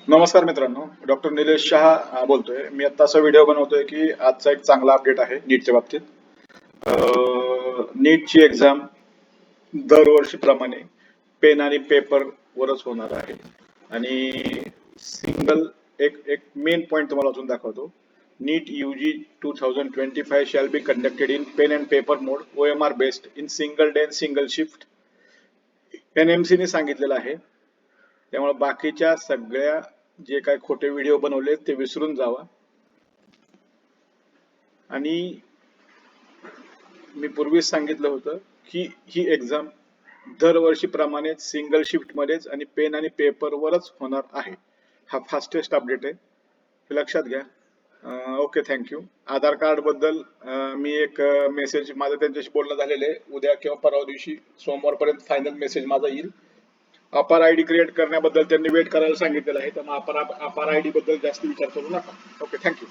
नमस्कार मित्रांनो, डॉक्टर निलेश शहा बोलतोय. मी आता असा व्हिडिओ बनवतोय की आजचा एक चांगला अपडेट आहे नीटच्या बाबतीत. नीटची एक्झाम दरवर्षीप्रमाणे पेन आणि पेपर वरच होणार आहे. आणि सिंगल एक एक मेन पॉइंट तुम्हाला अजून दाखवतो. नीट UG 2025 shall be conducted in pen and paper mode, OMR based in single day and single shift. NMC ने सांगितलेलं आहे. त्यामुळे बाकीच्या सगळ्या जे काय खोटे व्हिडिओ बनवले ते विसरून जावा. आणि मी पूर्वीच सांगितलं होतं की ही एक्झाम दरवर्षीप्रमाणे सिंगल शिफ्ट मध्येच आणि पेन आणि पेपर वरच होणार आहे. हा फास्टेस्ट अपडेट आहे, हे लक्षात घ्या. Okay, thank you. आधार कार्ड बद्दल मी एक मेसेज माझं त्यांच्याशी बोलणं झालेलं आहे. उद्या किंवा परवा दिवशी सोमवारपर्यंत फायनल मेसेज माझा येईल. अपार आयडी क्रिएट करण्याबद्दल त्यांनी वेट करायला सांगितलेलं आहे. तर मग अपार आयडी बद्दल जास्त विचार करू नका. Okay, thank you.